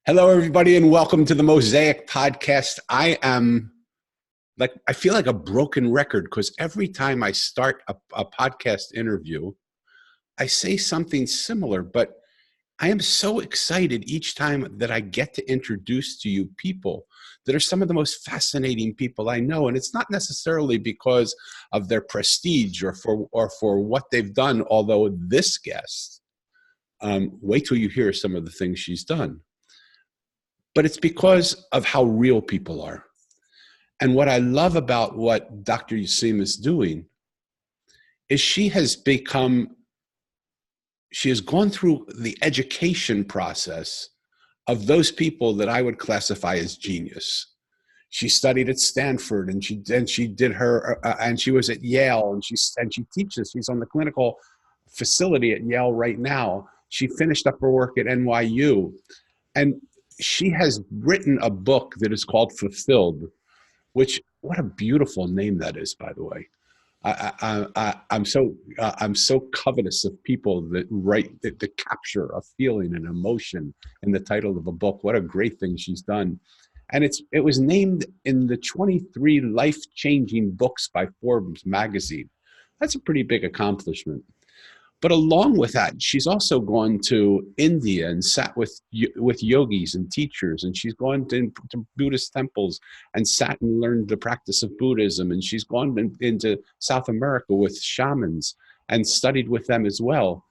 Hello, everybody, and welcome to the Mosaic Podcast. I feel like a broken record because every time I start a podcast interview, I say something similar, but I am so excited each time that I get to introduce to you people that are some of the most fascinating people I know. And it's not necessarily because of their prestige or for what they've done, although this guest, wait till you hear some of the things she's done. But it's because of how real people are. And what I love about what Dr. Yusim is doing is she has gone through the education process of those people that I would classify as genius. She studied at Stanford, and she did her, and she was at Yale, and she teaches. She's on the clinical facility at Yale right now. She finished up her work at NYU, and she has written a book that is called Fulfilled, which, what a beautiful name that is, by the way. I'm so covetous of people that write that capture a feeling and emotion in the title of a book. What a great thing she's done. And it was named in the 23 life-changing books by Forbes Magazine. That's a pretty big accomplishment. But along with that, she's also gone to India and sat with yogis and teachers, and she's gone to Buddhist temples and sat and learned the practice of Buddhism, and she's gone into South America with shamans and studied with them as well.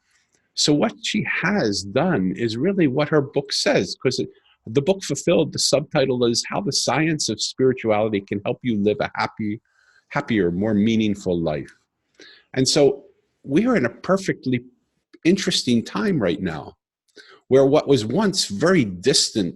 So what she has done is really what her book says, because the book Fulfilled, the subtitle is How the Science of Spirituality Can Help You Live a happier, more meaningful life. And so we are in a perfectly interesting time right now where what was once very distantly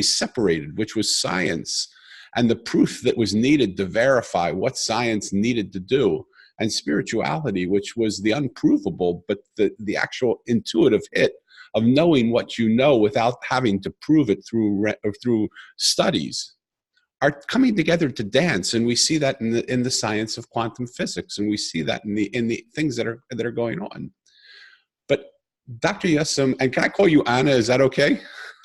separated, which was science and the proof that was needed to verify what science needed to do, and spirituality, which was the unprovable, but the actual intuitive hit of knowing what you know without having to prove it through studies, are coming together to dance. And we see that in the science of quantum physics, and we see that in the things that are going on. But Dr. Yusim, and can I call you Anna? Is that okay?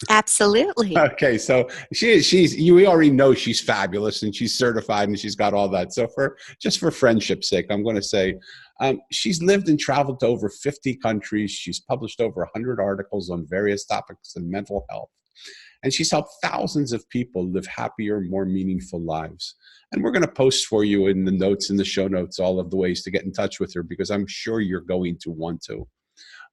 Absolutely. Okay, so we already know she's fabulous and she's certified and she's got all that. So for friendship's sake, I'm going to say she's lived and traveled to over 50 countries. She's published over 100 articles on various topics in mental health. And she's helped thousands of people live happier, more meaningful lives. And we're going to post for you in the notes, in the show notes, all of the ways to get in touch with her, because I'm sure you're going to want to.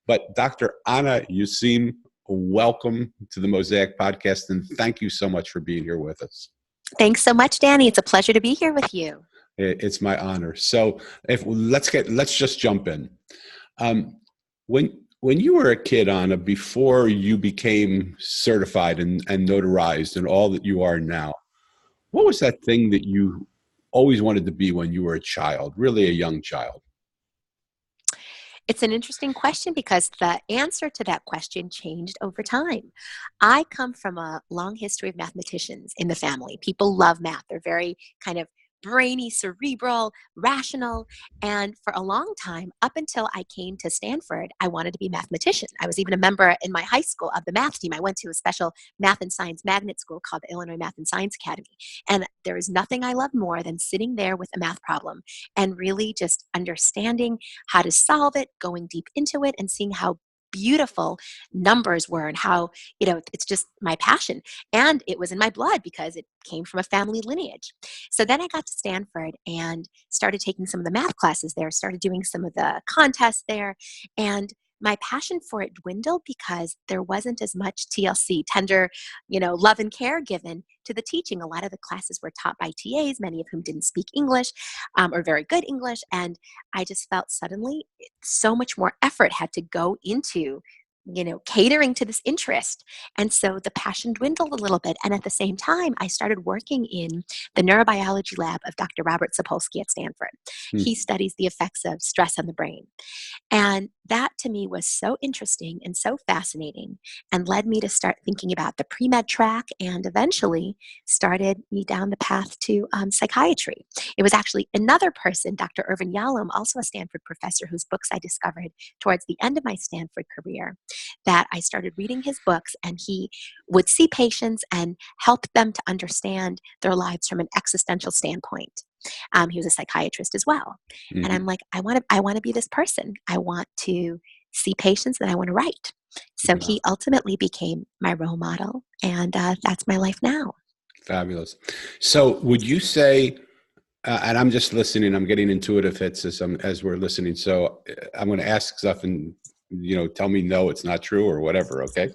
But Dr. Anna Yusim, welcome to the Mosaic Podcast, and thank you so much for being here with us. Thanks so much, Danny. It's a pleasure to be here with you. It's my honor. So let's just jump in. When you were a kid, Anna, before you became certified and notarized and all that you are now, what was that thing that you always wanted to be when you were a child, really a young child? It's an interesting question because the answer to that question changed over time. I come from a long history of mathematicians in the family. People love math. They're very kind of brainy, cerebral, rational. And for a long time, up until I came to Stanford, I wanted to be a mathematician. I was even a member in my high school of the math team. I went to a special math and science magnet school called the Illinois Math and Science Academy. And there is nothing I love more than sitting there with a math problem and really just understanding how to solve it, going deep into it, and seeing how beautiful numbers were and how, it's just my passion. And it was in my blood because it came from a family lineage. So then I got to Stanford and started taking some of the math classes there, started doing some of the contests there. And my passion for it dwindled because there wasn't as much TLC, tender, love and care given to the teaching. A lot of the classes were taught by TAs, many of whom didn't speak English or very good English. And I just felt suddenly so much more effort had to go into catering to this interest. And so the passion dwindled a little bit. And at the same time, I started working in the neurobiology lab of Dr. Robert Sapolsky at Stanford. He studies the effects of stress on the brain. And that to me was so interesting and so fascinating and led me to start thinking about the pre-med track and eventually started me down the path to psychiatry. It was actually another person, Dr. Irvin Yalom, also a Stanford professor, whose books I discovered towards the end of my Stanford career, that I started reading his books, and he would see patients and help them to understand their lives from an existential standpoint. He was a psychiatrist as well. And I'm Mhm. like, I want to be this person. I want to see patients that I want to write. So Yeah, he ultimately became my role model, and that's my life now. fabulous. So would you say, and I'm just listening, I'm getting intuitive hits as we're listening. So I'm going to ask stuff and, tell me, no, it's not true or whatever. Okay.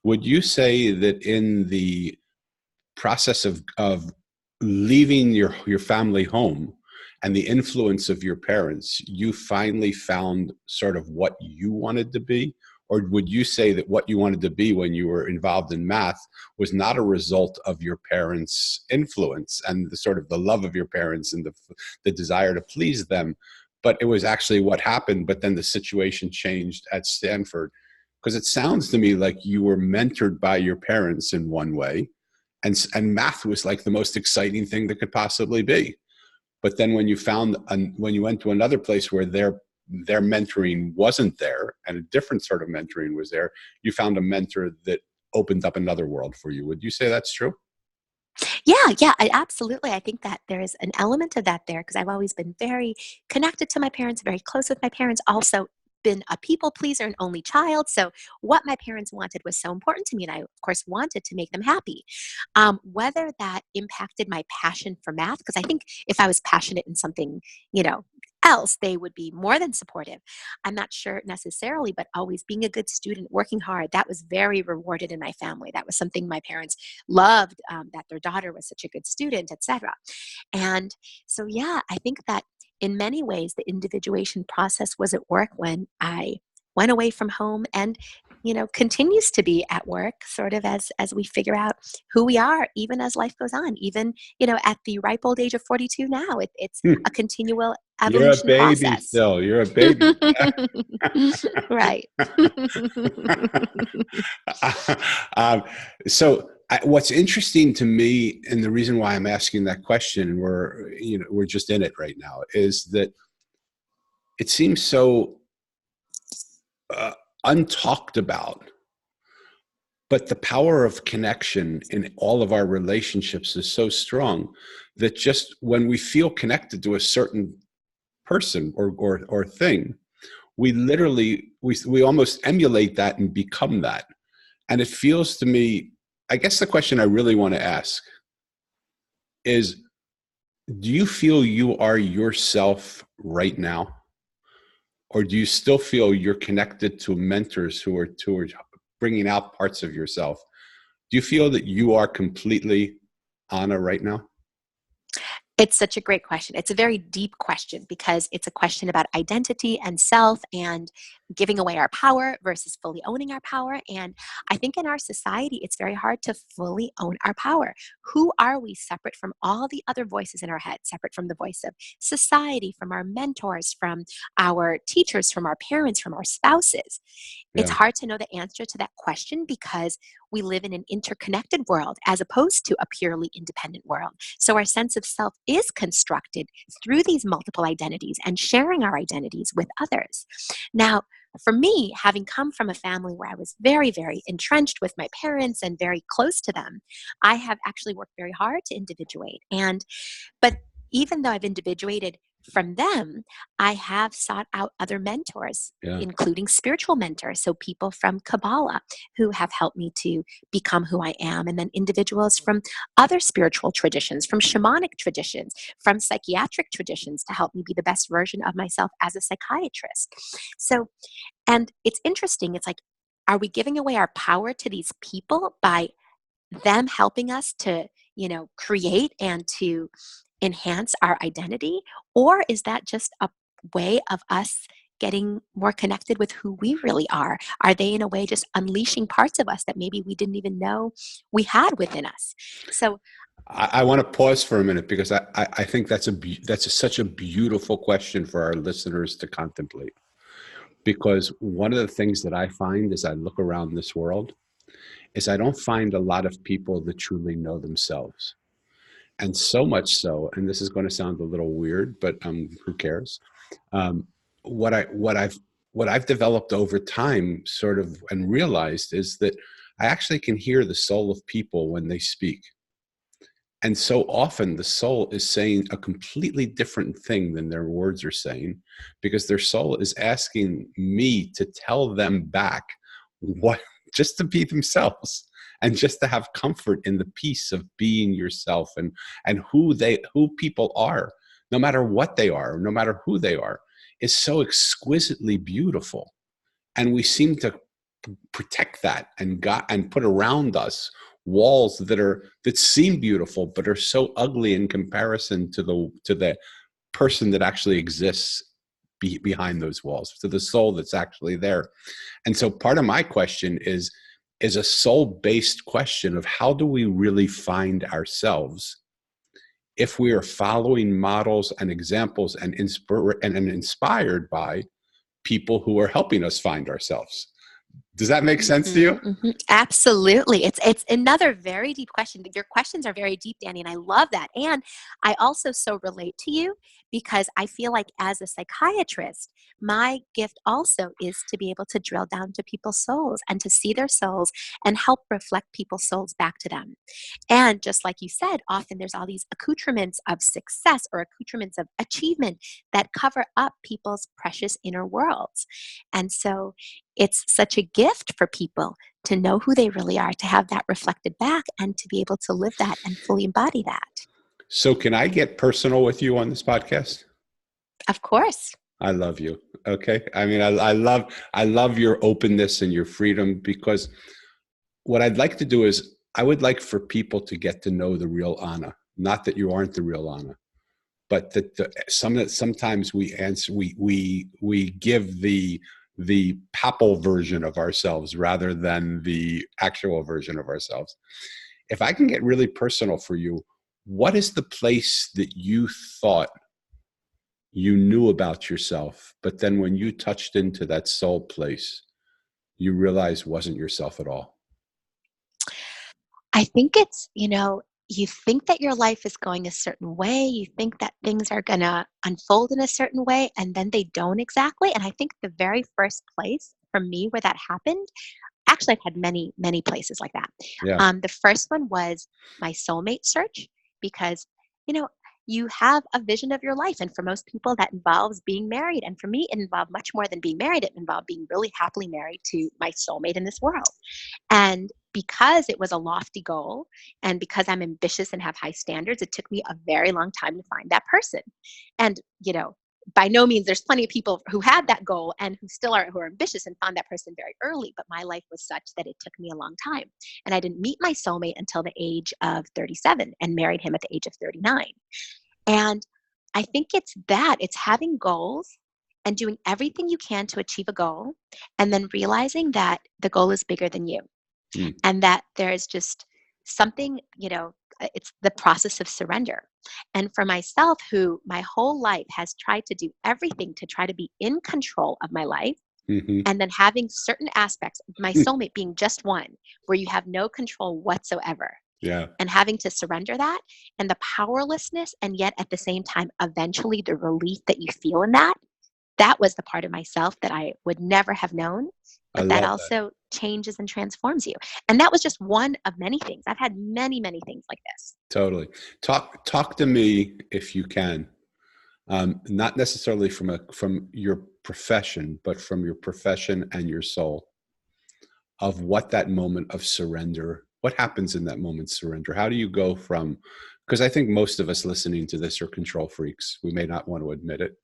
Would you say that in the process of leaving your family home and the influence of your parents, you finally found sort of what you wanted to be? Or would you say that what you wanted to be when you were involved in math was not a result of your parents' influence and the sort of the love of your parents and the desire to please them, but it was actually what happened, but then the situation changed at Stanford? Because it sounds to me like you were mentored by your parents in one way, and math was like the most exciting thing that could possibly be. But then when you went to another place where their mentoring wasn't there and a different sort of mentoring was there, you found a mentor that opened up another world for you. Would you say that's true? Yeah, yeah, absolutely. I think that there is an element of that there because I've always been very connected to my parents, very close with my parents, also been a people pleaser and only child. So what my parents wanted was so important to me. And I, of course, wanted to make them happy. Whether that impacted my passion for math, because I think if I was passionate in something, you know, else, they would be more than supportive. I'm not sure necessarily, but always being a good student, working hard, that was very rewarded in my family. That was something my parents loved, that their daughter was such a good student, etc. And so, yeah, I think that in many ways, the individuation process was at work when I went away from home and continues to be at work sort of as we figure out who we are even as life goes on, even at the ripe old age of 42 now. It's Hmm. a continual You're a evolution baby process. still. You're a baby. Right. um, what's interesting to me, and the reason why I'm asking that question, and we're just in it right now, is that it seems so uh, untalked about, but the power of connection in all of our relationships is so strong that just when we feel connected to a certain person or thing, we literally we almost emulate that and become that. And it feels to me, I guess the question I really want to ask is, do you feel you are yourself right now? Or do you still feel you're connected to mentors who are bringing out parts of yourself? Do you feel that you are completely Anna right now? It's such a great question. It's a very deep question because it's a question about identity and self and giving away our power versus fully owning our power. And I think in our society, it's very hard to fully own our power. Who are we separate from all the other voices in our head, separate from the voice of society, from our mentors, from our teachers, from our parents, from our spouses? It's Yeah, hard to know the answer to that question because we live in an interconnected world as opposed to a purely independent world. So our sense of self is constructed through these multiple identities and sharing our identities with others. Now, for me, having come from a family where I was very, very entrenched with my parents and very close to them, I have actually worked very hard to individuate. But even though I've individuated from them, I have sought out other mentors, yeah, including spiritual mentors. So people from Kabbalah who have helped me to become who I am, and then individuals from other spiritual traditions, from shamanic traditions, from psychiatric traditions to help me be the best version of myself as a psychiatrist. So, and it's interesting. It's like, are we giving away our power to these people by them helping us to, create and to enhance our identity? Or is that just a way of us getting more connected with who we really are? Are they, in a way, just unleashing parts of us that maybe we didn't even know we had within us? So, I want to pause for a minute because I think such a beautiful question for our listeners to contemplate. Because one of the things that I find as I look around this world is I don't find a lot of people that truly know themselves. And so much so, and this is going to sound a little weird, but who cares? Um, what I've what I've developed over time sort of and realized is that I actually can hear the soul of people when they speak. And so often the soul is saying a completely different thing than their words are saying, because their soul is asking me to tell them back what, just to be themselves and just to have comfort in the peace of being yourself, and who people are, no matter what they are, no matter who they are, is so exquisitely beautiful. And we seem to protect that and put around us walls that seem beautiful but are so ugly in comparison to the person that actually exists behind those walls, to the soul that's actually there. And so part of my question is a soul-based question of how do we really find ourselves if we are following models and examples and inspired by people who are helping us find ourselves. Does that make sense to you? Absolutely. It's another very deep question. Your questions are very deep, Danny, and I love that. And I also so relate to you because I feel like as a psychiatrist, my gift also is to be able to drill down to people's souls and to see their souls and help reflect people's souls back to them. And just like you said, often there's all these accoutrements of success or accoutrements of achievement that cover up people's precious inner worlds. And so it's such a gift for people to know who they really are, to have that reflected back, and to be able to live that and fully embody that. So can I get personal with you on this podcast? Of course. I love you. Okay. I mean, I love your openness and your freedom, because what I'd like to do is I would like for people to get to know the real Anna. Not that you aren't the real Anna, but that sometimes we give the papal version of ourselves rather than the actual version of ourselves. If I can get really personal for you, what is the place that you thought you knew about yourself, but then when you touched into that soul place, you realized wasn't yourself at all? I think it's, you think that your life is going a certain way. You think that things are going to unfold in a certain way, and then they don't exactly. And I think the very first place for me where that happened, actually, I've had many, many places like that. Yeah. The first one was my soulmate search, because, you know, you have a vision of your life. And for most people, that involves being married. And for me, it involved much more than being married. It involved being really happily married to my soulmate in this world. And because it was a lofty goal, and because I'm ambitious and have high standards, it took me a very long time to find that person. And, by no means, there's plenty of people who had that goal and who are ambitious and found that person very early. But my life was such that it took me a long time. And I didn't meet my soulmate until the age of 37 and married him at the age of 39. And I think it's having goals and doing everything you can to achieve a goal, and then realizing that the goal is bigger than you. Mm. And that there's just something, it's the process of surrender. And for myself, who my whole life has tried to do everything to try to be in control of my life, Mm-hmm. and then having certain aspects, my soulmate being just one, where you have no control whatsoever, Yeah. and having to surrender that, and the powerlessness, and yet at the same time, eventually the relief that you feel in that was the part of myself that I would never have known, I but that love that. also changes and transforms you. And that was just one of many things. I've had many, many things like this. Totally. Talk to me if you can. Not necessarily from your profession, but from your profession and your soul, of what that moment of surrender, what happens in that moment of surrender? How do you go from, because I think most of us listening to this are control freaks. We may not want to admit it,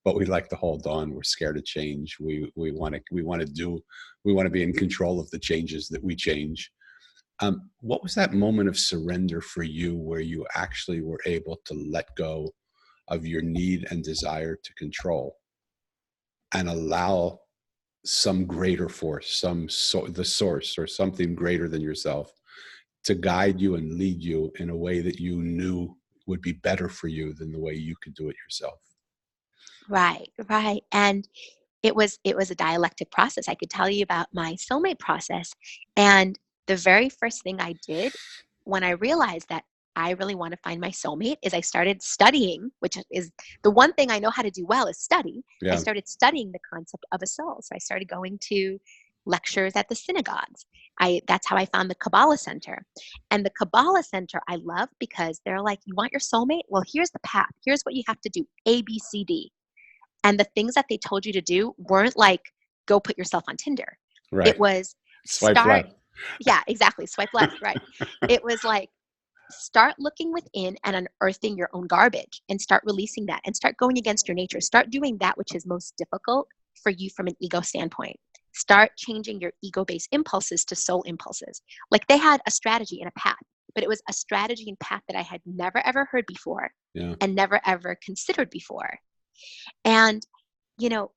but we like to hold on. We're scared of change. We want to be in control of the changes that we change. What was that moment of surrender for you where you actually were able to let go of your need and desire to control and allow some greater force, the source or something greater than yourself, to guide you and lead you in a way that you knew would be better for you than the way you could do it yourself? Right, right. And it was a dialectic process. I could tell you about my soulmate process. And the very first thing I did when I realized that I really want to find my soulmate is I started studying, which is the one thing I know how to do well is study. I Yeah. started studying the concept of a soul. So I started going to lectures at the synagogues. That's how I found the Kabbalah Center. And the Kabbalah Center I love because they're like, you want your soulmate? Well, here's the path. Here's what you have to do. A, B, C, D. And the things that they told you to do weren't like, go put yourself on Tinder. Right. It was Swipe start, left. yeah, exactly. Swipe left, right. It was like, start looking within and unearthing your own garbage and start releasing that and start going against your nature. Start doing that which is most difficult for you from an ego standpoint. Start changing your ego-based impulses to soul impulses. Like they had a strategy and a path, but it was a strategy and path that I had never ever heard before Yeah. and never ever considered before. And, you know,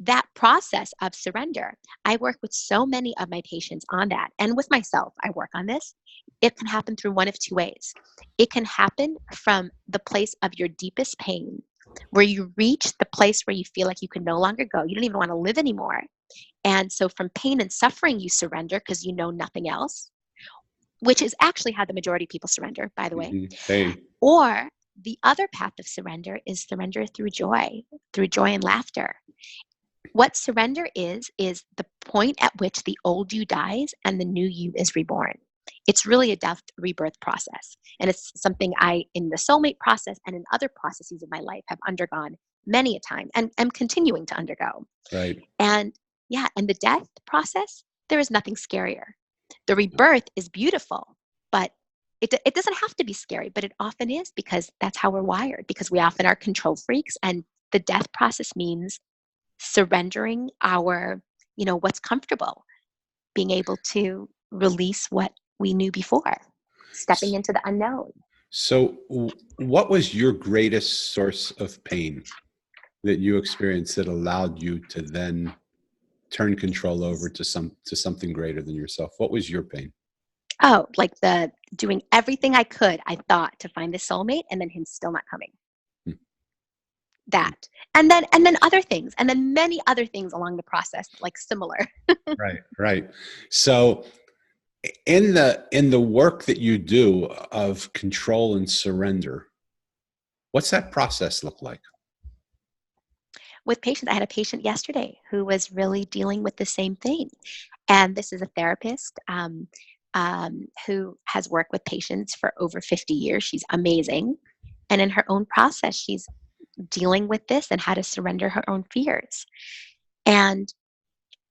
that process of surrender, I work with so many of my patients on that. And with myself, I work on this. It can happen through one of two ways. It can happen from the place of your deepest pain, where you reach the place where you feel like you can no longer go. You don't even want to live anymore. And so from pain and suffering, you surrender because you know nothing else, which is actually how the majority of people surrender, by the way. Hey. Or the other path of surrender is surrender through joy and laughter. What surrender is the point at which the old you dies and the new you is reborn. It's really a death rebirth process. And it's something I, in the soulmate process and in other processes of my life, have undergone many a time and am continuing to undergo. Right. And yeah, and the death process, there is nothing scarier. The rebirth is beautiful, but it doesn't have to be scary, but it often is because that's how we're wired, because we often are control freaks. And the death process means surrendering our, what's comfortable, being able to release what we knew before, stepping into the unknown. So what was your greatest source of pain that you experienced that allowed you to then turn control over to something greater than yourself? What was your pain? Oh, like the doing everything I could, I thought, to find the soulmate and then him still not coming. Hmm. That. And then other things, and then many other things along the process, like similar. Right, right. So in the work that you do of control and surrender, what's that process look like? With patients, I had a patient yesterday who was really dealing with the same thing. And this is a therapist who has worked with patients for over 50 years. She's amazing. And in her own process, she's dealing with this and how to surrender her own fears. And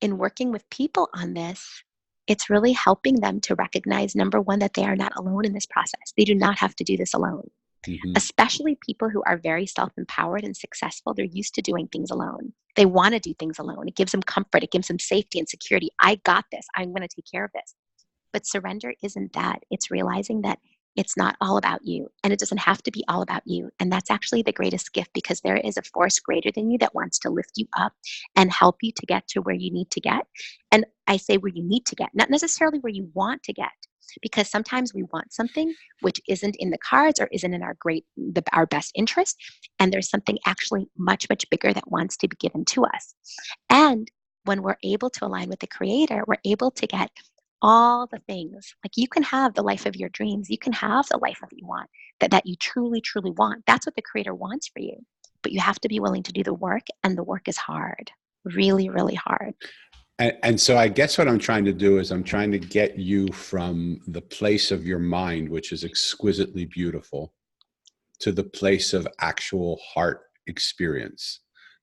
in working with people on this, it's really helping them to recognize, number one, that they are not alone in this process. They do not have to do this alone. Mm-hmm. Especially people who are very self-empowered and successful, they're used to doing things alone. They want to do things alone. It gives them comfort. It gives them safety and security. I got this. I'm going to take care of this. But surrender isn't that. It's realizing that it's not all about you, and it doesn't have to be all about you. And that's actually the greatest gift, because there is a force greater than you that wants to lift you up and help you to get to where you need to get. And I say where you need to get, not necessarily where you want to get, because sometimes we want something which isn't in the cards or isn't in our best interest. And there's something actually much, much bigger that wants to be given to us. And when we're able to align with the creator, we're able to get all the things. Like, you can have the life of your dreams. You can have the life that you want, that you truly, truly want. That's what the creator wants for you. But you have to be willing to do the work, and the work is hard. Really, really hard. And so I guess what I'm trying to do is I'm trying to get you from the place of your mind, which is exquisitely beautiful, to the place of actual heart experience,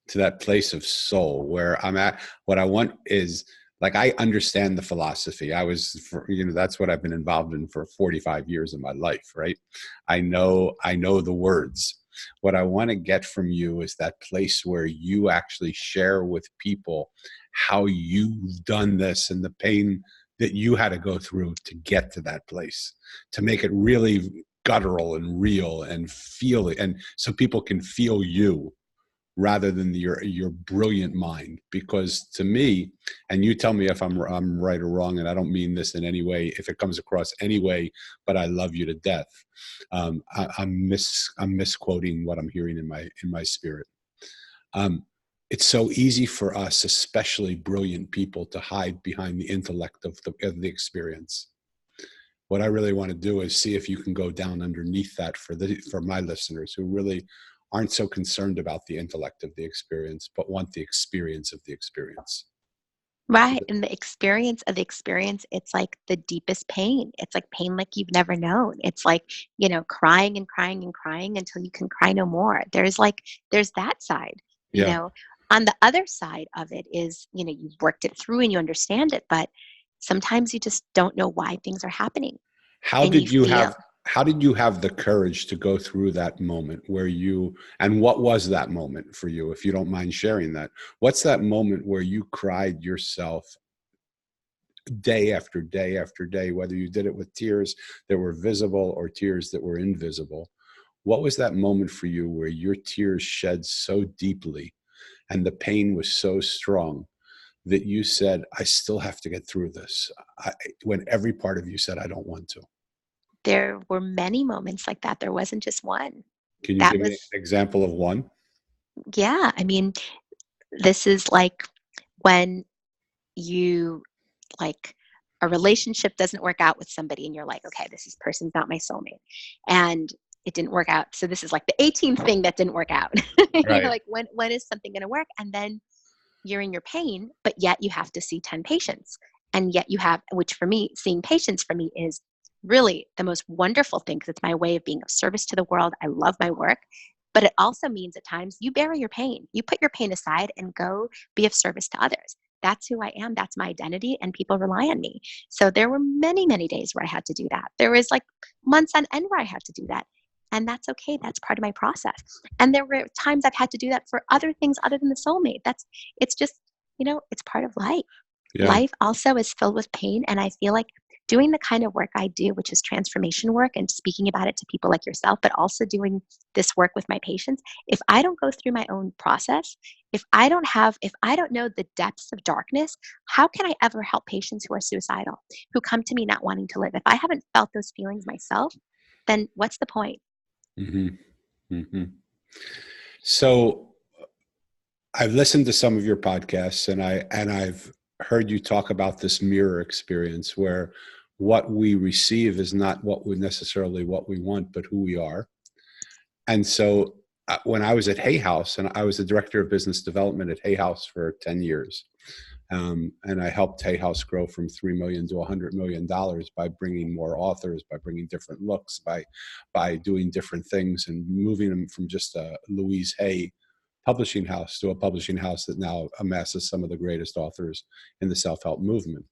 to that place of soul where I'm at. What I want is, like, I understand the philosophy. That's what I've been involved in for 45 years of my life, right? I know the words. What I want to get from you is that place where you actually share with people how you've done this and the pain that you had to go through to get to that place, to make it really guttural and real and feel it, and so people can feel you rather than your brilliant mind. Because to me, and you tell me if I'm right or wrong, and I don't mean this in any way if it comes across any way, but I love you to death. I'm misquoting what I'm hearing in my spirit. It's so easy for us, especially brilliant people, to hide behind the intellect of the experience. what I really want to do is see if you can go down underneath that for my listeners who really aren't so concerned about the intellect of the experience, but want the experience of the experience. Right. And the experience of the experience, it's like the deepest pain. It's like pain like you've never known. It's like, crying and crying and crying until you can cry no more. There's that side, you Yeah. know. On the other side of it is, you've worked it through and you understand it, but sometimes you just don't know why things are happening. How And you did you feel have how did you have the courage to go through that moment and what was that moment for you, if you don't mind sharing that? What's that moment where you cried yourself day after day after day, whether you did it with tears that were visible or tears that were invisible? What was that moment for you where your tears shed so deeply and the pain was so strong that you said, I still have to get through this, when every part of you said, I don't want to? there were many moments like that. There wasn't just one. Can you That give me an was, example of one? yeah. I mean, this is like when you like a relationship doesn't work out with somebody and you're like, okay, this person's not my soulmate. And it didn't work out. So this is like the 18th thing that didn't work out. You're Right. like, when is something going to work? And then you're in your pain, but yet you have to see 10 patients. And yet you have, which for me, seeing patients for me is really the most wonderful thing because it's my way of being of service to the world. I love my work. But it also means at times you bury your pain. You put your pain aside and go be of service to others. That's who I am. That's my identity. And people rely on me. So there were many, many days where I had to do that. There was like months on end where I had to do that. And that's okay. That's part of my process. And there were times I've had to do that for other things other than the soulmate. It's just, it's part of life. Yeah. Life also is filled with pain. And I feel like doing the kind of work I do, which is transformation work and speaking about it to people like yourself, but also doing this work with my patients, if I don't go through my own process, if I don't know the depths of darkness, how can I ever help patients who are suicidal, who come to me not wanting to live? If I haven't felt those feelings myself, then what's the point? Hmm. Hmm. So I've listened to some of your podcasts and I've heard you talk about this mirror experience where what we receive is not necessarily what we want, but who we are. And so when I was at Hay House, and I was the director of business development at Hay House for 10 years, and I helped Hay House grow from $3 million to $100 million by bringing more authors, by bringing different looks, by doing different things and moving them from just a Louise Hay publishing house to a publishing house that now amasses some of the greatest authors in the self-help movement.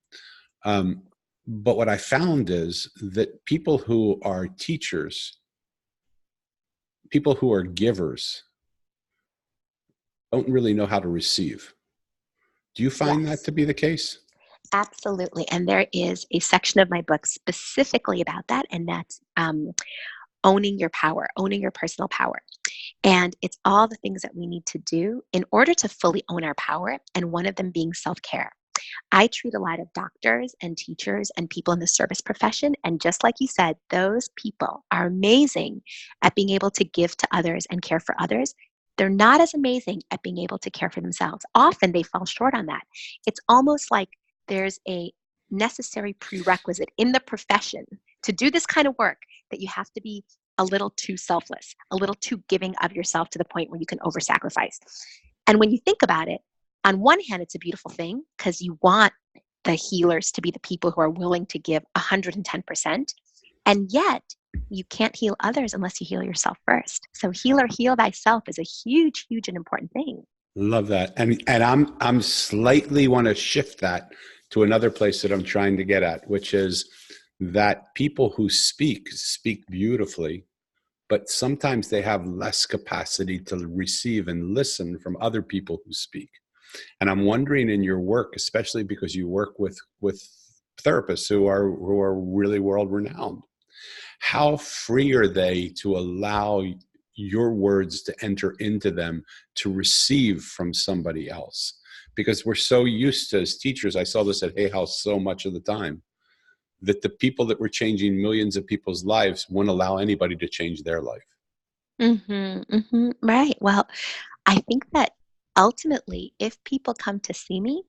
But what I found is that people who are teachers, people who are givers, don't really know how to receive. Do you find that Yes. to be the case? Absolutely. And there is a section of my book specifically about that, and that's owning your power, owning your personal power. And it's all the things that we need to do in order to fully own our power, and one of them being self care. I treat a lot of doctors and teachers and people in the service profession. And just like you said, those people are amazing at being able to give to others and care for others. They're not as amazing at being able to care for themselves. Often they fall short on that. It's almost like there's a necessary prerequisite in the profession to do this kind of work that you have to be a little too selfless, a little too giving of yourself to the point where you can over sacrifice. And when you think about it, on one hand, it's a beautiful thing because you want the healers to be the people who are willing to give 110%. And yet, you can't heal others unless you heal yourself first. So, heal thyself is a huge, huge and important thing. Love that. And I'm slightly want to shift that to another place that I'm trying to get at, which is that people who speak beautifully, but sometimes they have less capacity to receive and listen from other people who speak. And I'm wondering in your work, especially because you work with therapists who are really world renowned, how free are they to allow your words to enter into them to receive from somebody else? Because we're so used to, as teachers, I saw this at Hay House so much of the time, that the people that were changing millions of people's lives wouldn't allow anybody to change their life. Right. Well, I think that ultimately, if people come to see me,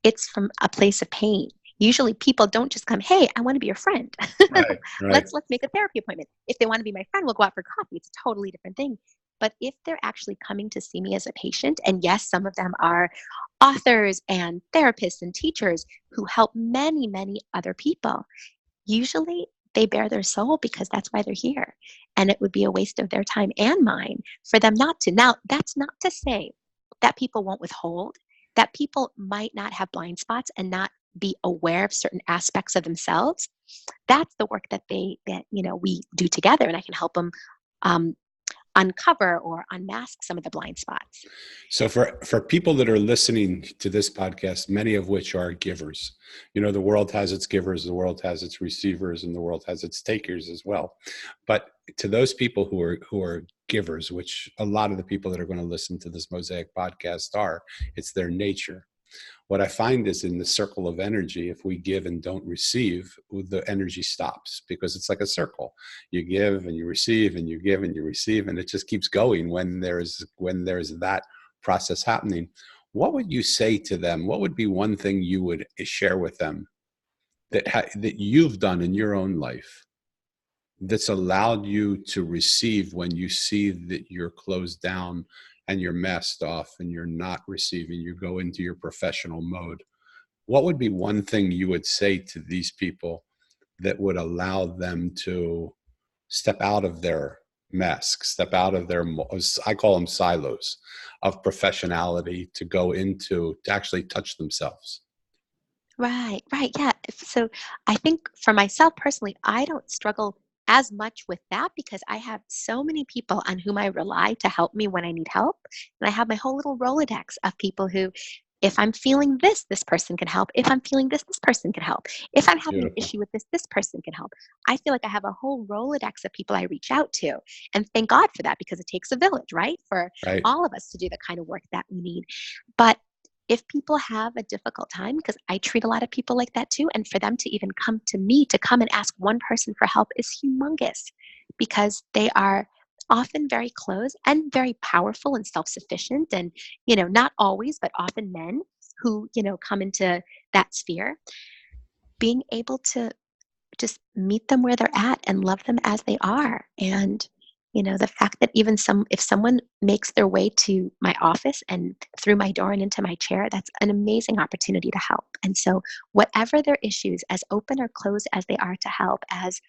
it's from a place of pain. Usually people don't just come, hey, I want to be your friend. Right, right. let's make a therapy appointment. If they want to be my friend, we'll go out for coffee. It's a totally different thing. But if they're actually coming to see me as a patient, and yes, some of them are authors and therapists and teachers who help many, many other people, usually they bear their soul because that's why they're here. And it would be a waste of their time and mine for them not to. Now, that's not to say that people won't withhold, that people might not have blind spots and not be aware of certain aspects of themselves. That's the work that we do together, and I can help them um, uncover or unmask some of the blind spots. So for people that are listening to this podcast, many of which are givers, the world has its givers, the world has its receivers, and the world has its takers as well. But to those people who are givers, which a lot of the people that are going to listen to this Mosaic podcast are, it's their nature. What I find is in the circle of energy, if we give and don't receive, the energy stops because it's like a circle. You give and you receive and you give and you receive, and it just keeps going when there's that process happening. What would you say to them? What would be one thing you would share with them that you've done in your own life that's allowed you to receive when you see that you're closed down and you're masked off and you're not receiving, you go into your professional mode? What would be one thing you would say to these people that would allow them to step out of their mask, step out of their, I call them silos of professionality, to go into, to actually touch themselves? Right, right. Yeah. So I think for myself personally, I don't struggle as much with that because I have so many people on whom I rely to help me when I need help. And I have my whole little Rolodex of people who, if I'm feeling this person can help. If I'm feeling this person can help. If I'm having an Beautiful. issue with this person can help. I feel like I have a whole Rolodex of people I reach out to. And thank God for that because it takes a village, right? For Right. all of us to do the kind of work that we need. But if people have a difficult time, because I treat a lot of people like that too, and for them to even come to me to come and ask one person for help is humongous because they are often very close and very powerful and self-sufficient and, not always, but often men who, come into that sphere. Being able to just meet them where they're at and love them as they are. And, the fact that even if someone makes their way to my office and through my door and into my chair, that's an amazing opportunity to help. And so whatever their issues, as open or closed as they are to help, as,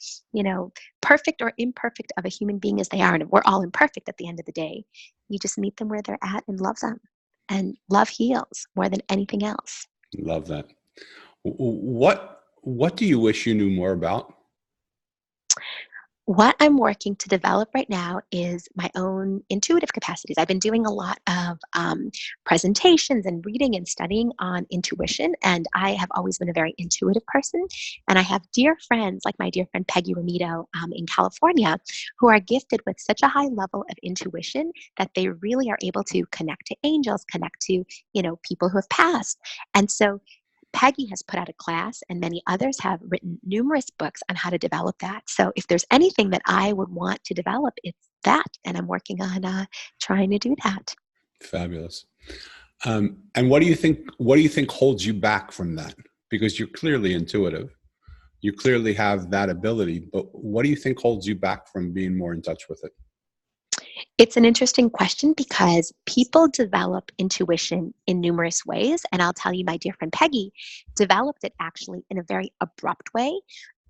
perfect or imperfect of a human being as they are, and we're all imperfect at the end of the day, you just meet them where they're at and love them. And love heals more than anything else. Love that. What do you wish you knew more about? What I'm working to develop right now is my own intuitive capacities. I've been doing a lot of presentations and reading and studying on intuition, and I have always been a very intuitive person. And I have dear friends, like my dear friend Peggy Ramito in California, who are gifted with such a high level of intuition that they really are able to connect to angels, connect to, people who have passed. And so Peggy has put out a class, and many others have written numerous books on how to develop that. So, if there's anything that I would want to develop, it's that. And I'm working on trying to do that. Fabulous. And what do you think? What do you think holds you back from that? Because you're clearly intuitive, you clearly have that ability. But what do you think holds you back from being more in touch with it? It's an interesting question because people develop intuition in numerous ways. And I'll tell you, my dear friend Peggy developed it actually in a very abrupt way.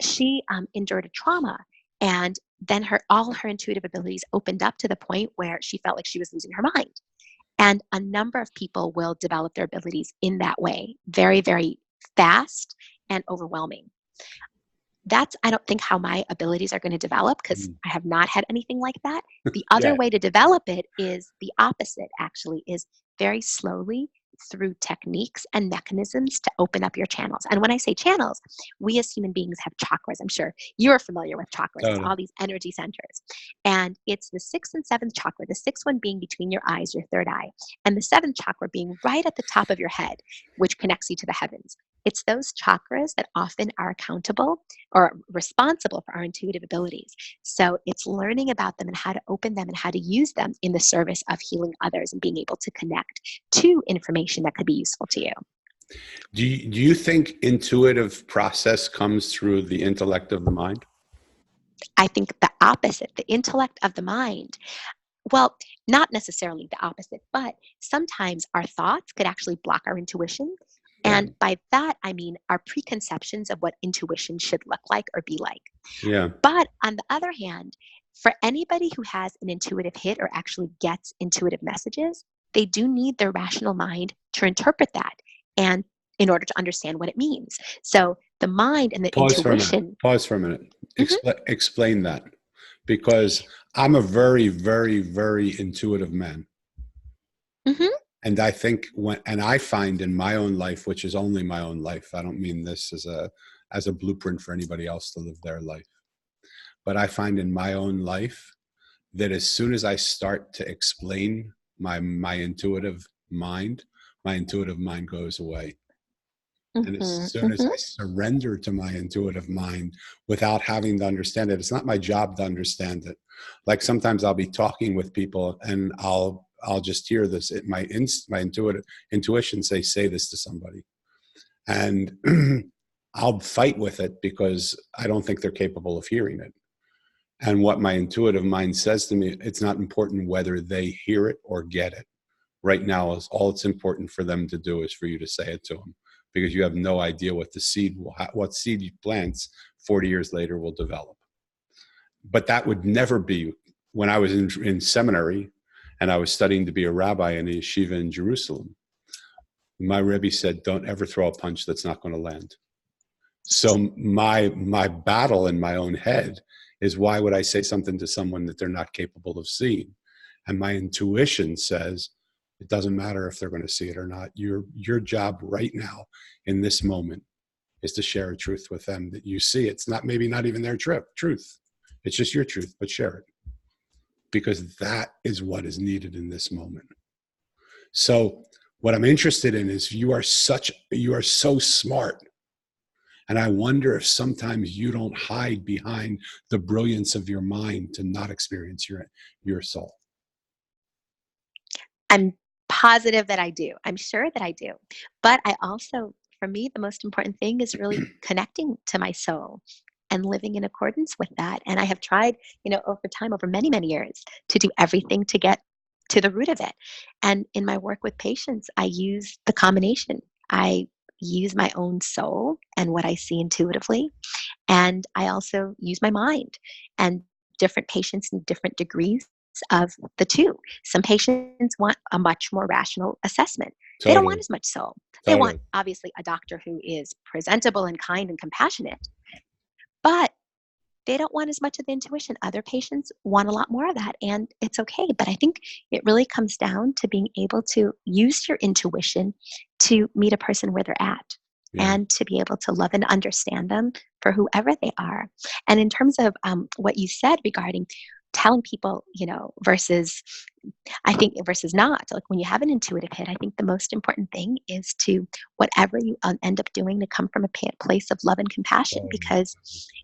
She endured a trauma, and then all her intuitive abilities opened up to the point where she felt like she was losing her mind. And a number of people will develop their abilities in that way, very, very fast and overwhelming. That's, I don't think, how my abilities are going to develop because I have not had anything like that. The other Yeah. way to develop it is the opposite, actually, is very slowly through techniques and mechanisms to open up your channels. And when I say channels, we as human beings have chakras. I'm sure you're familiar with chakras. It's Totally. all these energy centers. And it's the sixth and seventh chakra, the sixth one being between your eyes, your third eye, and the seventh chakra being right at the top of your head, which connects you to the heavens. It's those chakras that often are accountable or responsible for our intuitive abilities. So it's learning about them and how to open them and how to use them in the service of healing others and being able to connect to information that could be useful to you. Do you think intuitive process comes through the intellect of the mind? I think the opposite, the intellect of the mind. Well, not necessarily the opposite, but sometimes our thoughts could actually block our intuition. Yeah. And by that, I mean our preconceptions of what intuition should look like or be like. Yeah. But on the other hand, for anybody who has an intuitive hit or actually gets intuitive messages, they do need their rational mind to interpret that and in order to understand what it means. So the mind and the Pause for a minute. intuition. Pause for a minute. Mhm, Explain that, because I'm a very, very, very intuitive man. mhm, And I think and I find in my own life, which is only my own life, I don't mean this as a blueprint for anybody else to live their life, but I find in my own life that as soon as I start to explain my intuitive mind, my intuitive mind goes away. And as mhm, soon as mhm. I surrender to my intuitive mind without having to understand it, it's not my job to understand it. Like sometimes I'll be talking with people and I'll just hear this. My intuition say this to somebody, and I'll fight with it because I don't think they're capable of hearing it. And what my intuitive mind says to me, it's not important whether they hear it or get it. Right now, is all it's important for them to do is for you to say it to them, because you have no idea what what seed you plants 40 years later will develop. But that would never be when I was in seminary and I was studying to be a rabbi in a yeshiva in Jerusalem. My Rebbe said, "Don't ever throw a punch that's not going to land." So my battle in my own head is, why would I say something to someone that they're not capable of seeing? And my intuition says it doesn't matter if they're going to see it or not. Your job right now in this moment is to share a truth with them that you see. It's not, maybe not even their truth. It's just your truth, but share it, because that is what is needed in this moment. So what I'm interested in is you are so smart. And I wonder if sometimes you don't hide behind the brilliance of your mind to not experience your soul. I'm positive that I do. I'm sure that I do. But I also, for me, the most important thing is really connecting to my soul and living in accordance with that. And I have tried, over time, over many, many years, to do everything to get to the root of it. And in my work with patients, I use the combination. I use my own soul and what I see intuitively. And I also use my mind, and different patients need different degrees of the two. Some patients want a much more rational assessment. They don't want Totally. as much soul. They want, Totally. obviously, a doctor who is presentable and kind and compassionate, but they don't want as much of the intuition. Other patients want a lot more of that, and it's okay. But I think it really comes down to being able to use your intuition to meet a person where they're at Yeah. and to be able to love and understand them for whoever they are. And in terms of what you said regarding telling people, versus I think versus not. Like when you have an intuitive hit, I think the most important thing is to whatever you end up doing to come from a place of love and compassion. Totally. Because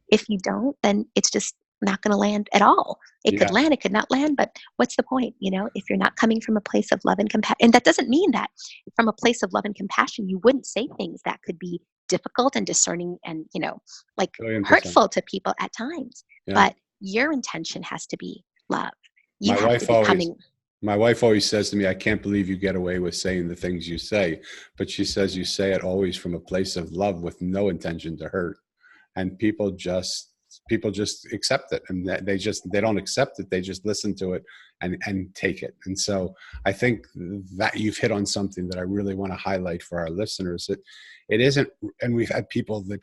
if you don't, then it's just not going to land at all. It could Yeah. land, it could not land, but what's the point? If you're not coming from a place of love and compassion, and that doesn't mean that from a place of love and compassion, you wouldn't say things that could be difficult and discerning and, like Billion percent. hurtful to people at times. Yeah. But your intention has to be love. You My have to wife be always, coming. my wife always says to me, "I can't believe you get away with saying the things you say," but she says you say it always from a place of love with no intention to hurt. And people just accept it, and they don't accept it, they just listen to it and take it. And so I think that you've hit on something that I really want to highlight for our listeners, that it isn't, and we've had people that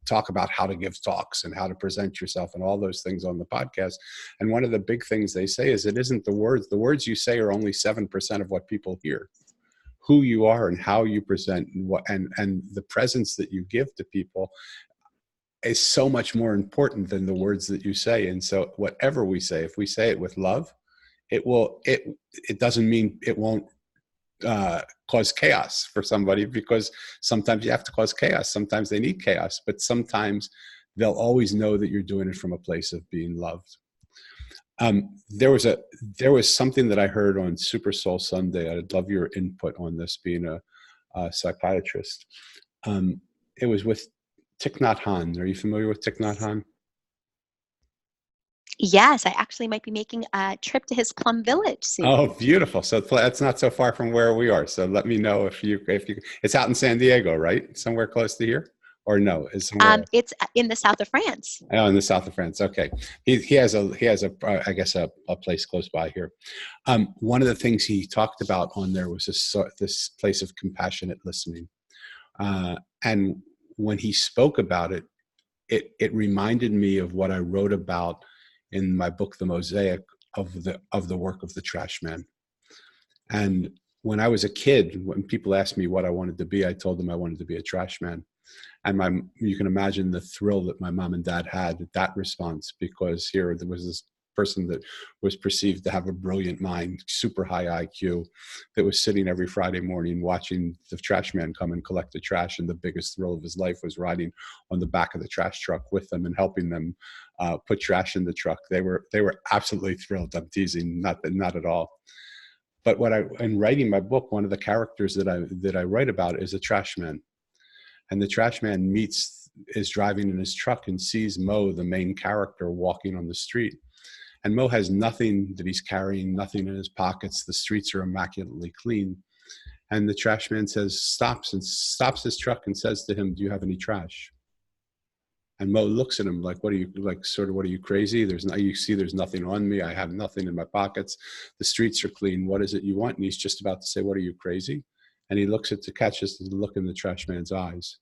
talk about how to give talks and how to present yourself and all those things on the podcast, and one of the big things they say is, it isn't the words you say are only 7% of what people hear. Who you are and how you present and the presence that you give to people is so much more important than the words that you say. And so whatever we say, if we say it with love, it doesn't mean it won't cause chaos for somebody, because sometimes you have to cause chaos. Sometimes they need chaos, but sometimes they'll always know that you're doing it from a place of being loved. There was something that I heard on Super Soul Sunday. I'd love your input on this, being psychiatrist. It was with Thich Nhat Hanh. Are you familiar with Thich Nhat Hanh? Yes, I actually might be making a trip to his Plum Village soon. Oh, beautiful. So that's not so far from where we are. So let me know if you, it's out in San Diego, right? Somewhere close to here, or no, is somewhere. It's in the south of France. Oh, in the south of France. Okay. He has I guess a place close by here. One of the things he talked about on there was this place of compassionate listening. And when he spoke about it, it reminded me of what I wrote about in my book, The Mosaic, of the work of the trash man. And when I was a kid, when people asked me what I wanted to be, I told them I wanted to be a trash man. And you can imagine the thrill that my mom and dad had at that response, because here there was this person that was perceived to have a brilliant mind, super high IQ, that was sitting every Friday morning watching the trash man come and collect the trash. And the biggest thrill of his life was riding on the back of the trash truck with them and helping them put trash in the truck. They were absolutely thrilled. I'm teasing, not at all. But in writing my book, one of the characters that I write about is a trash man. And the trash man is driving in his truck and sees Mo, the main character, walking on the street. And Mo has nothing that he's carrying, nothing in his pockets. The streets are immaculately clean. And the trash man stops his truck and says to him, "Do you have any trash?" And Mo looks at him like, "What are you, like, sort of, what are you, crazy? You see, there's nothing on me. I have nothing in my pockets. The streets are clean. What is it you want?" And he's just about to say, "What are you, crazy?" And he catches the look in the trash man's eyes.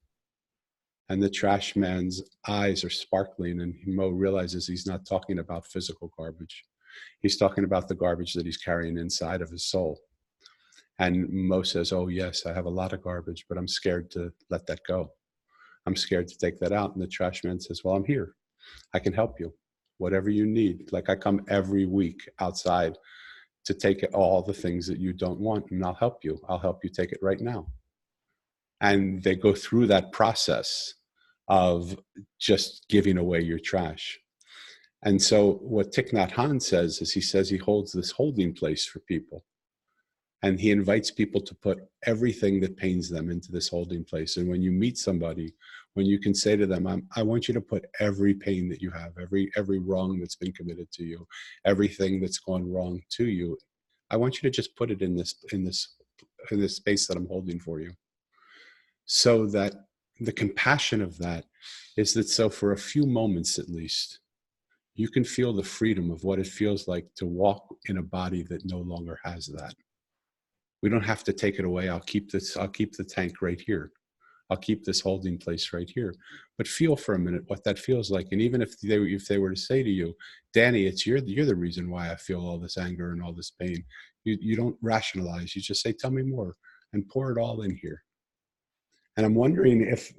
And the trash man's eyes are sparkling, and Mo realizes he's not talking about physical garbage. He's talking about the garbage that he's carrying inside of his soul. And Mo says, "Oh, yes, I have a lot of garbage, but I'm scared to let that go. I'm scared to take that out." And the trash man says, "Well, I'm here. I can help you. Whatever you need. Like, I come every week outside to take all the things that you don't want, and I'll help you. I'll help you take it right now." And they go through that process of just giving away your trash. And so what Thich Nhat Hanh says is, he holds this holding place for people. And he invites people to put everything that pains them into this holding place. And when you meet somebody, when you can say to them, I want you to put every pain that you have, every wrong that's been committed to you, everything that's gone wrong to you, I want you to just put it in this space that I'm holding for you. So that the compassion of that is that, so for a few moments at least, you can feel the freedom of what it feels like to walk in a body that no longer has that. We don't have to take it away. I'll keep the tank right here. I'll keep this holding place right here. But feel for a minute what that feels like. And even if they were to say to you, "Danny, you're the reason why I feel all this anger and all this pain," you don't rationalize. You just say, "Tell me more," and pour it all in here. And I'm wondering if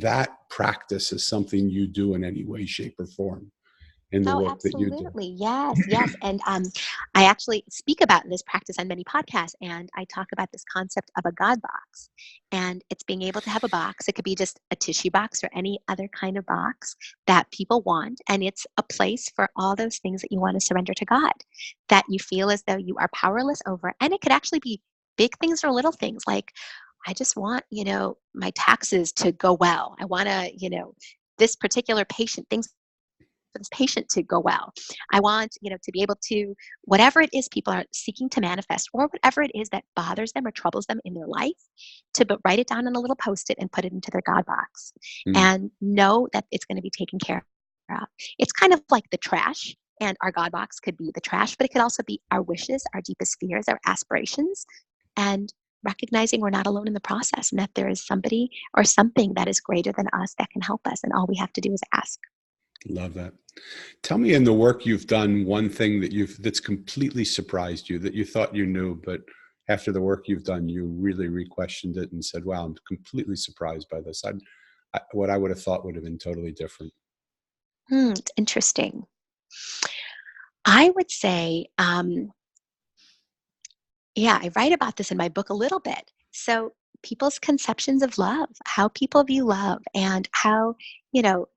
that practice is something you do in any way, shape, or form in the Oh, work that you do. absolutely. Yes, yes. And I actually speak about this practice on many podcasts, and I talk about this concept of a God box. And it's being able to have a box. It could be just a tissue box or any other kind of box that people want. And it's a place for all those things that you want to surrender to God, that you feel as though you are powerless over. And it could actually be big things or little things, like, I just want, my taxes to go well. I want to, this particular patient, things for this patient to go well. I want, to be able to, whatever it is people are seeking to manifest, or whatever it is that bothers them or troubles them in their life, to write it down on a little Post-it and put it into their God box, Mm. and know that it's going to be taken care of. It's kind of like the trash. And our God box could be the trash, but it could also be our wishes, our deepest fears, our aspirations, and recognizing we're not alone in the process, and that there is somebody or something that is greater than us that can help us. And all we have to do is ask. Love that. Tell me, in the work you've done, one thing that's completely surprised you, that you thought you knew, but after the work you've done, you really re-questioned it and said, "Wow, I'm completely surprised by this. What I would have thought would have been totally different." It's interesting. I would say, yeah, I write about this in my book a little bit. So people's conceptions of love, how people view love, and how, you know,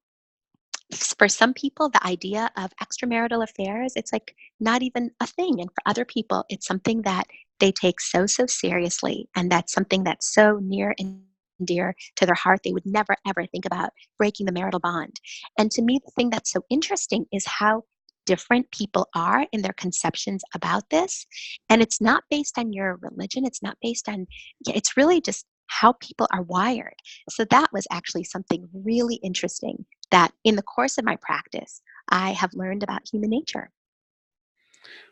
for some people, the idea of extramarital affairs, it's like not even a thing. And for other people, it's something that they take so seriously. And that's something that's so near and dear to their heart. They would never, ever think about breaking the marital bond. And to me, the thing that's so interesting is how different people are in their conceptions about this. And it's not based on your religion, it's not based on, yeah, it's really just how people are wired. So that was actually something really interesting that in the course of my practice, I have learned about human nature.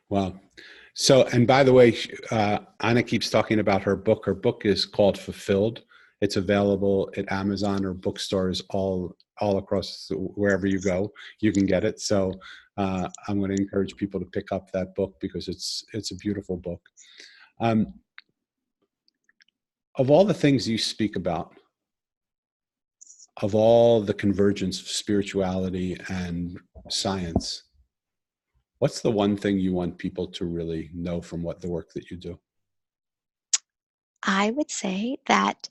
Well, so, and by the way, Anna keeps talking about her book. Her book is called Fulfilled. It's available at Amazon or bookstores all across wherever you go. You can get it. So I'm going to encourage people to pick up that book because it's a beautiful book. Um, of all the things you speak about, of all the convergence of spirituality and science, what's the one thing you want people to really know from what the work that you do? I would say that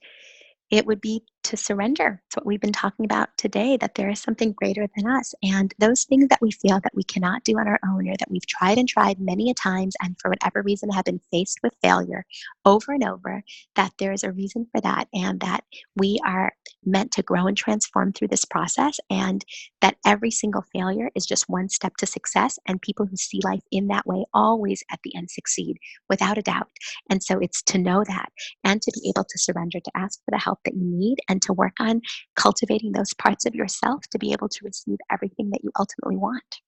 it would be to surrender. It's what we've been talking about today, that there is something greater than us. And those things that we feel that we cannot do on our own, or that we've tried and tried many a times, and for whatever reason have been faced with failure over and over, that there is a reason for that, and that we are meant to grow and transform through this process, and that every single failure is just one step to success. And people who see life in that way always at the end succeed without a doubt. And so it's to know that, and to be able to surrender, to ask for the help that you need, and to work on cultivating those parts of yourself to be able to receive everything that you ultimately want.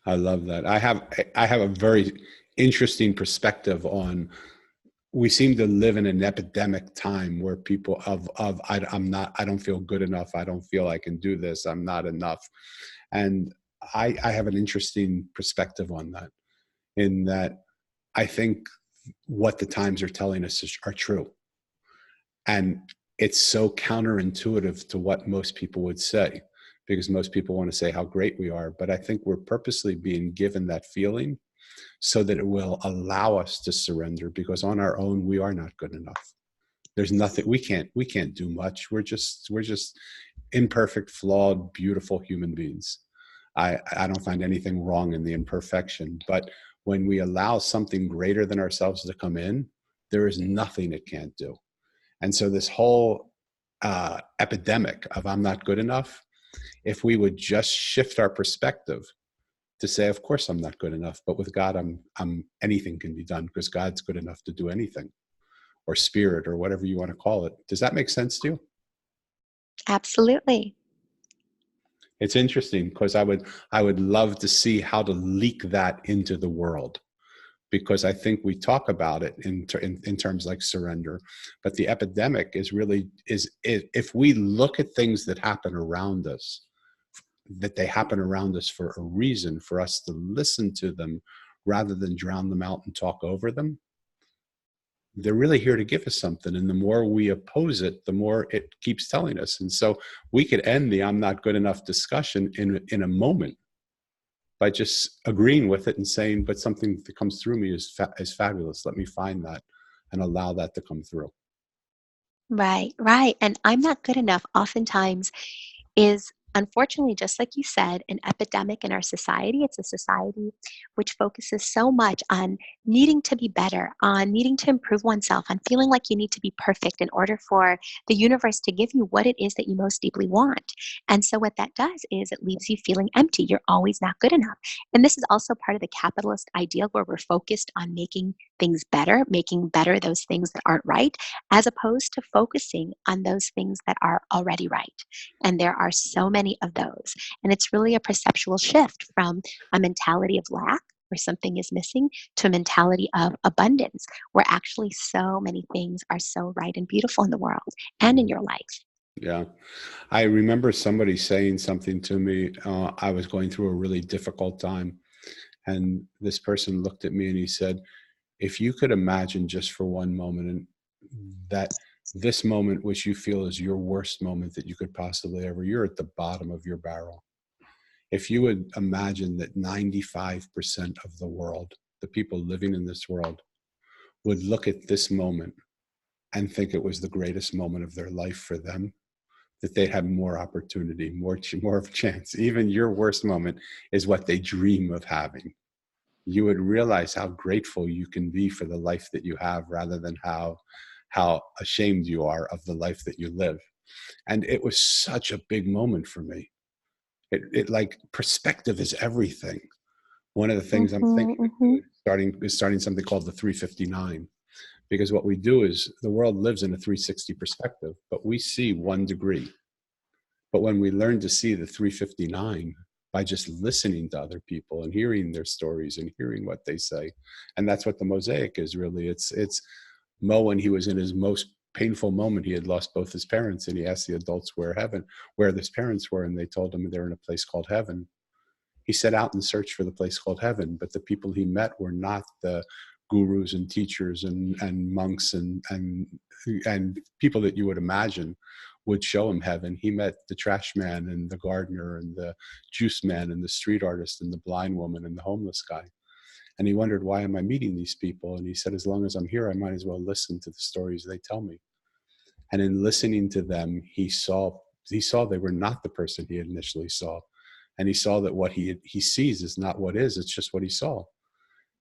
I love that. I have a very interesting perspective on. We seem to live in an epidemic time where people I'm not, I don't feel good enough. I don't feel I can do this. I'm not enough. And I have an interesting perspective on that, in that I think what the times are telling us are true. And it's so counterintuitive to what most people would say, because most people want to say how great we are. But I think we're purposely being given that feeling so that it will allow us to surrender, because on our own, we are not good enough. There's nothing, we can't do much. We're just imperfect, flawed, beautiful human beings. I don't find anything wrong in the imperfection, but when we allow something greater than ourselves to come in, there is nothing it can't do. And so this whole epidemic of I'm not good enough, if we would just shift our perspective to say, of course I'm not good enough, but with God, I'm anything can be done, because God's good enough to do anything, or spirit, or whatever you want to call it. Does that make sense to you? Absolutely. It's interesting because I would love to see how to leak that into the world, because I think we talk about it in terms like surrender, but the epidemic is really is if we look at things that happen around us, that they happen around us for a reason, for us to listen to them rather than drown them out and talk over them. They're really here to give us something. And the more we oppose it, the more it keeps telling us. And so we could end the I'm not good enough discussion in a moment by just agreeing with it and saying, but something that comes through me is fabulous. Let me find that and allow that to come through. Right, right. And I'm not good enough oftentimes is, unfortunately, just like you said, an epidemic in our society. It's a society which focuses so much on needing to be better, on needing to improve oneself, on feeling like you need to be perfect in order for the universe to give you what it is that you most deeply want. And so, what that does is it leaves you feeling empty. You're always not good enough. And this is also part of the capitalist ideal, where we're focused on making things better, making better those things that aren't right, as opposed to focusing on those things that are already right. And there are so many of those. And it's really a perceptual shift from a mentality of lack, where something is missing, to a mentality of abundance, where actually so many things are so right and beautiful in the world and in your life. Yeah. I remember somebody saying something to me. I was going through a really difficult time. And this person looked at me and he said, if you could imagine just for one moment, and that this moment, which you feel is your worst moment that you could possibly ever, you're at the bottom of your barrel. If you would imagine that 95% of the world, the people living in this world, would look at this moment and think it was the greatest moment of their life for them, that they have more opportunity, more of a chance. Even your worst moment is what they dream of having. you would realize how grateful you can be for the life that you have, rather than how ashamed you are of the life that you live. And it was such a big moment for me. It like, perspective is everything. One of the things I'm Mm-hmm, thinking of mm-hmm. doing is starting something called the 359, because what we do is, the world lives in a 360 perspective, but we see 1 degree. But when we learn to see the 359 by just listening to other people and hearing their stories and hearing what they say, and that's what the mosaic is really. It's Mo, when he was in his most painful moment, he had lost both his parents, and he asked the adults where his parents were, and they told him they're in a place called heaven. He set out and searched for the place called heaven, but the people he met were not the gurus and teachers and monks and people that you would imagine would show him heaven. He met the trash man and the gardener and the juice man and the street artist and the blind woman and the homeless guy. And he wondered, why am I meeting these people? And he said, as long as I'm here, I might as well listen to the stories they tell me. And in listening to them, he saw they were not the person he initially saw. And he saw that what he sees is not what is, it's just what he saw.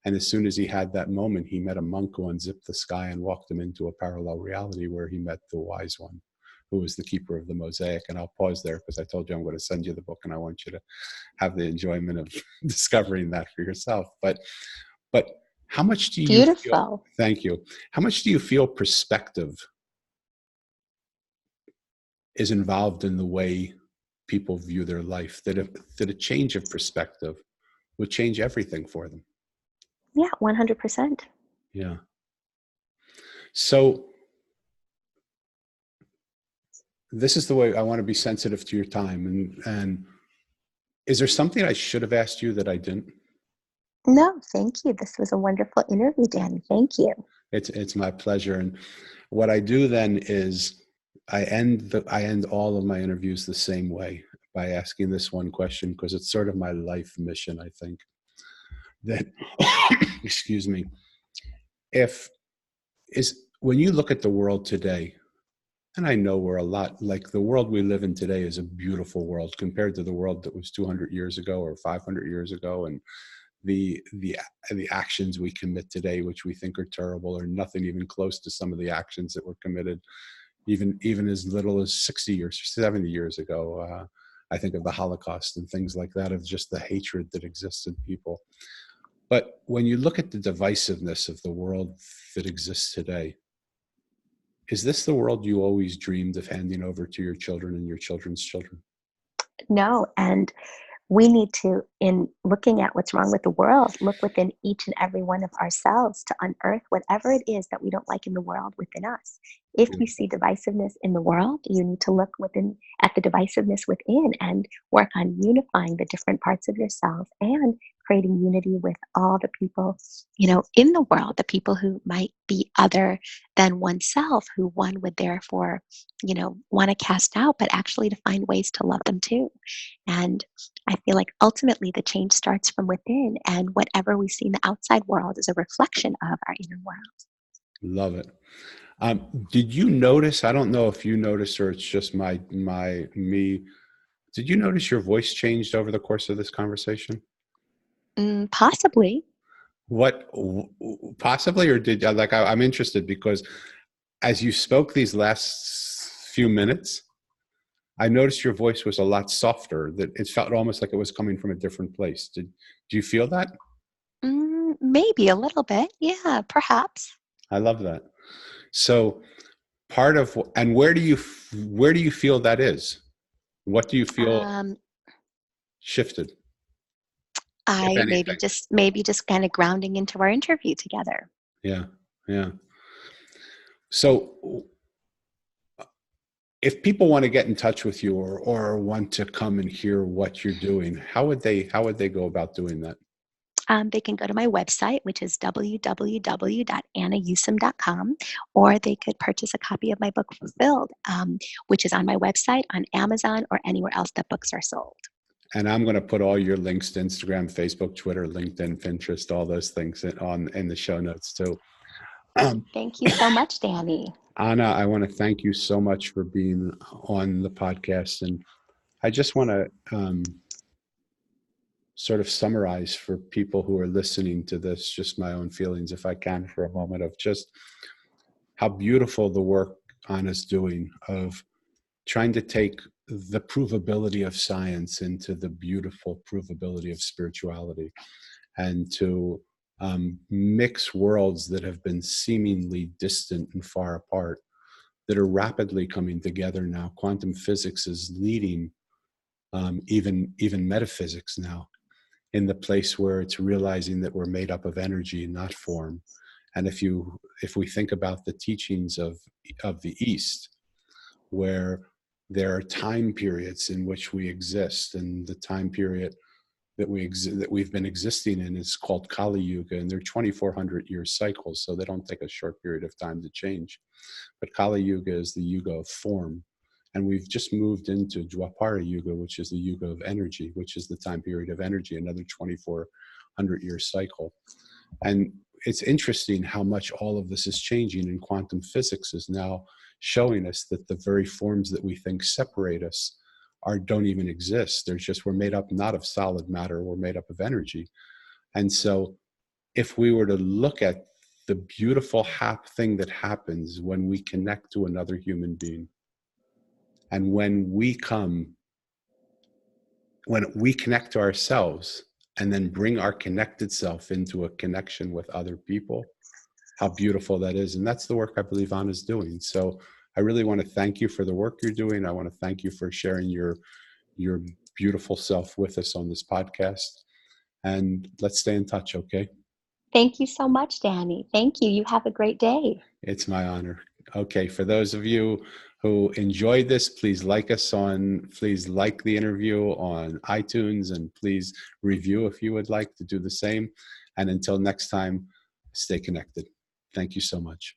And as soon as he had that moment, he met a monk who unzipped the sky and walked him into a parallel reality, where he met the wise one, who was the keeper of the mosaic. And I'll pause there, because I told you I'm going to send you the book, and I want you to have the enjoyment of discovering that for yourself. But how much do you feel, Beautiful. thank you, how much do you feel perspective is involved in the way people view their life, that a change of perspective would change everything for them? Yeah, 100%. Yeah. So this is the way I want to be sensitive to your time. And is there something I should have asked you that I didn't? No, thank you. This was a wonderful interview, Danny. Thank you. It's my pleasure. And what I do then is I end all of my interviews the same way, by asking this one question, because it's sort of my life mission, I think. That excuse me, when you look at the world today, and I know we're a lot like, the world we live in today is a beautiful world compared to the world that was 200 years ago or 500 years ago, and the actions we commit today, which we think are terrible, are nothing even close to some of the actions that were committed even as little as 60 years or 70 years ago. I think of the Holocaust and things like that, of just the hatred that exists in people. But when you look at the divisiveness of the world that exists today, is this the world you always dreamed of handing over to your children and your children's children? No, and we need to, in looking at what's wrong with the world, look within each and every one of ourselves to unearth whatever it is that we don't like in the world within us. If you see divisiveness in the world, you need to look within at the divisiveness within and work on unifying the different parts of yourself and creating unity with all the people, in the world, the people who might be other than oneself, who one would therefore, want to cast out, but actually to find ways to love them too. And I feel like ultimately the change starts from within, and whatever we see in the outside world is a reflection of our inner world. Love it. Did you notice, I don't know if you noticed, or it's just me, did you notice your voice changed over the course of this conversation? Possibly. What, possibly, or did, I'm interested, because as you spoke these last few minutes, I noticed your voice was a lot softer, that it felt almost like it was coming from a different place. Do you feel that? Maybe a little bit. Yeah, perhaps. I love that. So and where do you feel that is? What do you feel Um, shifted, if I anything? maybe just kind of grounding into our interview together. Yeah. Yeah. So if people want to get in touch with you, or want to come and hear what you're doing, how would they go about doing that? They can go to my website, which is www.annayusim.com, or they could purchase a copy of my book, Fulfilled, which is on my website, on Amazon, or anywhere else that books are sold. And I'm going to put all your links to Instagram, Facebook, Twitter, LinkedIn, Pinterest, all those things in the show notes too. Thank you so much, Danny. Anna, I want to thank you so much for being on the podcast. And I just want to sort of summarize for people who are listening to this, just my own feelings, if I can, for a moment, of just how beautiful the work Anna's doing of trying to take the provability of science into the beautiful provability of spirituality, and to mix worlds that have been seemingly distant and far apart that are rapidly coming together now. Quantum physics is leading even metaphysics now, in the place where it's realizing that we're made up of energy, not form. And if we think about the teachings of the East, where there are time periods in which we exist, and the time period that we've been existing in is called Kali Yuga, and they're 2,400 year cycles, so they don't take a short period of time to change. But Kali Yuga is the Yuga of form, and we've just moved into Dwapara Yuga, which is the Yuga of energy, which is the time period of energy, another 2,400 year cycle. And it's interesting how much all of this is changing, and quantum physics is now showing us that the very forms that we think separate us don't even exist. We're made up not of solid matter, we're made up of energy. And so if we were to look at the beautiful thing that happens when we connect to another human being, and when we connect to ourselves and then bring our connected self into a connection with other people, how beautiful that is. And that's the work I believe Anna's doing. So I really want to thank you for the work you're doing. I want to thank you for sharing your beautiful self with us on this podcast. And let's stay in touch, okay? Thank you so much, Danny. Thank you. You have a great day. It's my honor. Okay, for those of you who enjoyed this, please like the interview on iTunes, and please review if you would like to do the same. And until next time, stay connected. Thank you so much.